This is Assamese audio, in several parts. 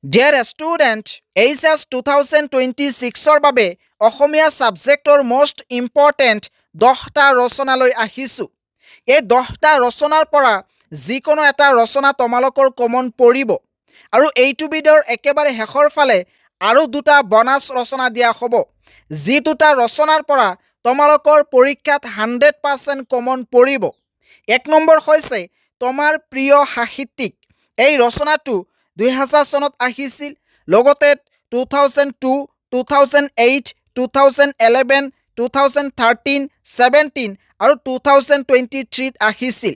ডিয়াৰ ষ্টুডেণ্ট, HS 2026ৰ বাবে অসমীয়া ছাবজেক্টৰ মষ্ট ইম্পৰ্টেণ্ট 10টা ৰচনালৈ আহিছোঁ। এই 10টা ৰচনাৰ পৰা যিকোনো এটা ৰচনা তোমালোকৰ কমন পৰিব আৰু এইটো ভিডিঅ'ৰ একেবাৰে শেষৰ ফালে আৰু দুটা বনাছ ৰচনা দিয়া হ'ব, যি দুটা ৰচনাৰ পৰা তোমালোকৰ পৰীক্ষাত 100% কমন পৰিব। 1 নম্বৰ হৈছে তোমাৰ প্ৰিয় সাহিত্যিক। এই ৰচনাটো 2000 চনত আহিছিল, লগতে 2002, 2008, 2011, 2013, 17 আৰু 2023ত আহিছিল।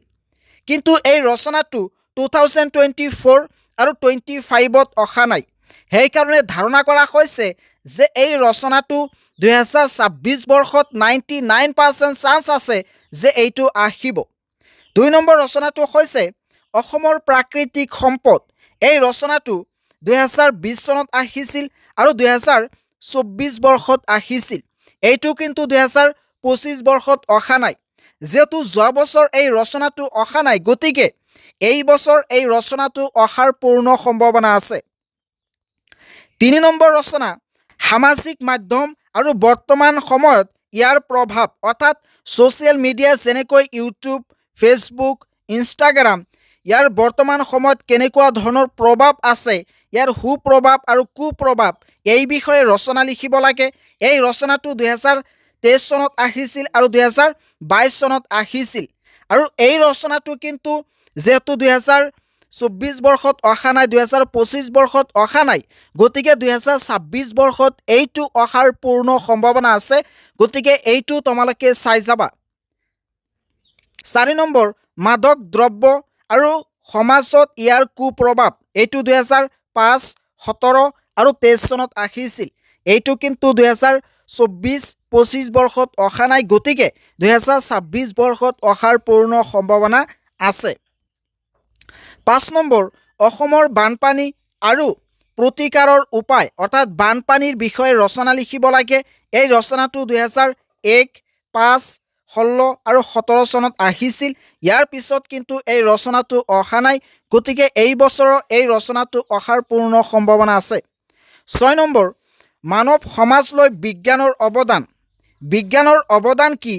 কিন্তু এই ৰচনাটো 2024 আৰু 25ত অহা নাই। সেইকাৰণে ধাৰণা কৰা হৈছে যে এই ৰচনাটো 2026 বৰ্ষত 99% চান্স আছে যে এইটো আহিব। 2 নম্বৰ ৰচনাটো হৈছে অসমৰ প্ৰাকৃতিক সম্পদ। এই ৰচনাটো 2020 চনত আহিছিল আৰু 2024 বৰ্ষত আহিছিল। এইটো কিন্তু 2025 বৰ্ষত অহা নাই। যেহেতু যোৱা বছৰ এই ৰচনাটো অহা নাই, গতিকে এই বছৰ এই ৰচনাটো অহাৰ পূৰ্ণ সম্ভাৱনা আছে। 3 নম্বৰ ৰচনা সামাজিক মাধ্যম আৰু বৰ্তমান সময়ত ইয়াৰ প্ৰভাৱ, অৰ্থাৎ ছ'চিয়েল মিডিয়া যেনেকৈ ইউটিউব, ফেচবুক, ইনষ্টাগ্ৰাম, ইয়াৰ বৰ্তমান সময়ত কেনেকুৱা ধৰণৰ প্ৰভাৱ আছে, ইয়াৰ সুপ্ৰভাৱ আৰু কুপ্ৰভাৱ, এই বিষয়ে ৰচনা লিখিব লাগে। এই ৰচনাটো 2023 চনত আহিছিল আৰু 2022 চনত আহিছিল। আৰু এই ৰচনাটো কিন্তু যেহেতু 2024 বৰ্ষত অহা নাই, 2025 বৰ্ষত অহা নাই, গতিকে 2026 বৰ্ষত এইটো অহাৰ পূৰ্ণ সম্ভাৱনা আছে। গতিকে এইটো তোমালোকে চাই যাবা। 4 নম্বৰ মাদক দ্ৰব্য আৰু সমাজত ইয়াৰ কুপ্ৰভাৱ। এইটো 2005, 17 আৰু 23 চনত আহিছিল। এইটো কিন্তু 2024-25 বৰ্ষত অহা নাই, গতিকে 2026 বৰ্ষত অহাৰ পূৰ্ণ সম্ভাৱনা আছে। 5 নম্বৰ অসমৰ বানপানী আৰু প্ৰতিকাৰৰ উপায়, অৰ্থাৎ বানপানীৰ বিষয়ে ৰচনা লিখিব লাগে। এই ৰচনাটো 2001, 5, 16 আৰু 17 চনত আহিছিল। ইয়াৰ পিছত কিন্তু এই ৰচনাটো অহা নাই, গতিকে এই বছৰৰ এই ৰচনাটো অহাৰ পূৰ্ণ সম্ভাৱনা আছে। 6 নম্বৰ মানৱ সমাজলৈ বিজ্ঞানৰ অৱদান। বিজ্ঞানৰ অৱদান কি,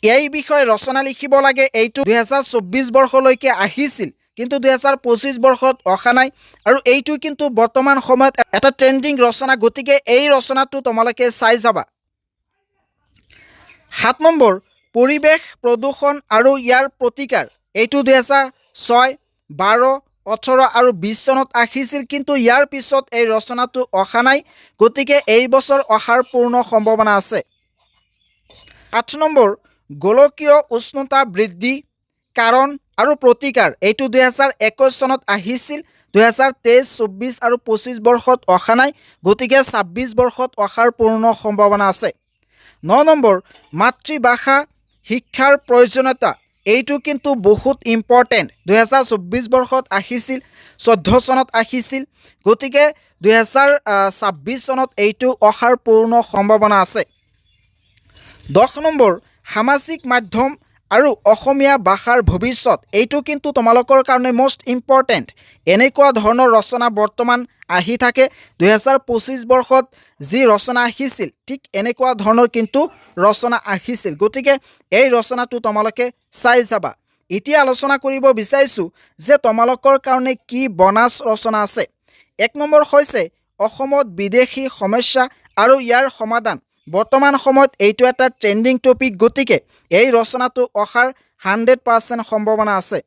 এই বিষয়ে ৰচনা লিখিব লাগে। এইটো 2024 বৰ্ষলৈকে আহিছিল, কিন্তু 2025 বৰ্ষত অহা নাই আৰু এইটো কিন্তু বৰ্তমান সময়ত এটা ট্ৰেণ্ডিং ৰচনা, গতিকে এই ৰচনাটো তোমালোকে চাই যাবা। 7 নম্বৰ পৰিৱেশ প্ৰদূষণ আৰু ইয়াৰ প্ৰতিকাৰ। এইটো 2006, 12, 18 আৰু 20 চনত আহিছিল, কিন্তু ইয়াৰ পিছত এই ৰচনাটো অহা নাই, গতিকে এই বছৰ অহাৰ পূৰ্ণ সম্ভাৱনা আছে। 8 নম্বৰ গোলকীয় উষ্ণতা বৃদ্ধি, কাৰণ আৰু প্ৰতিকাৰ। এইটো 2021 চনত আহিছিল, 2023, 24 আৰু 25 বৰ্ষত অহা নাই, গতিকে 26 বৰ্ষত অহাৰ পূৰ্ণ সম্ভাৱনা আছে। 9 নম্বৰ মাতৃভাষা শিক্ষাৰ প্ৰয়োজনীয়তা। এইটো কিন্তু বহুত ইম্পৰ্টেণ্ট। 2024 বৰ্ষত আহিছিল, 14 চনত আহিছিল, গতিকে 2026 চনত এইটো অহাৰ পূৰ্ণ সম্ভাৱনা আছে। 10 নম্বৰ সামাজিক মাধ্যম আৰু অসমীয়া ভাষাৰ ভৱিষ্যত। এইটো কিন্তু তোমালোকৰ কাৰণে মষ্ট ইম্পৰ্টেণ্ট। এনেকুৱা ধৰণৰ ৰচনা বৰ্তমান আহি থাকে। 2025 বৰ্ষত যি ৰচনা আহিছিল, ঠিক এনেকুৱা ধৰণৰ কিন্তু ৰচনা আহিছিল, গতিকে এই ৰচনাটো তোমালোকে চাই যাবা। এতিয়া আলোচনা কৰিব বিচাৰিছোঁ যে তোমালোকৰ কাৰণে কি বনাছ ৰচনা আছে। 1 নম্বৰ হৈছে অসমত বিদেশী সমস্যা আৰু ইয়াৰ সমাধান। বৰ্তমান সময়ত এইটো এটা ট্ৰেণ্ডিং টপিক, গতিকে এই ৰচনাটো অহাৰ 100% সম্ভাৱনা আছে।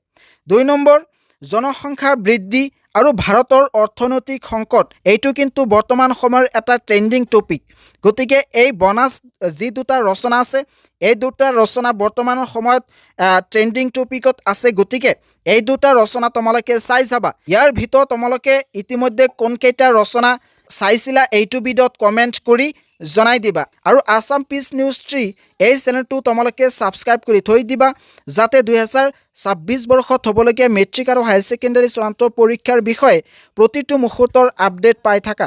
2 নম্বৰ জনসংখ্যা বৃদ্ধি আৰু ভাৰতৰ অৰ্থনৈতিক সংকট। এইটো কিন্তু বৰ্তমান সময়ৰ এটা ট্ৰেণ্ডিং টপিক, গতিকে এই বনাছ যি দুটা ৰচনা আছে, এই দুটা ৰচনা বৰ্তমান সময়ত ট্ৰেণ্ডিং টপিকত আছে, গতিকে এই দুটা ৰচনা তোমালোকে চাই যাবা। ইয়াৰ ভিতৰত তোমালোকে ইতিমধ্যে কোনকেইটা ৰচনা চাইছিলা এইটো ভিডিঅ'ত কমেণ্ট কৰি জনাই দিবা। আৰু আছাম পিচ নিউজ 3 এই চেনেলটো তোমালোকে ছাবস্ক্ৰাইব কৰি থৈ দিবা, যাতে 2026 বৰ্ষত হ'বলগীয়া মেট্ৰিক আৰু হায়াৰ ছেকেণ্ডেৰী চূড়ান্ত পৰীক্ষাৰ বিষয়ে প্ৰতিটো মুহূৰ্তৰ আপডেট পাই থাকা।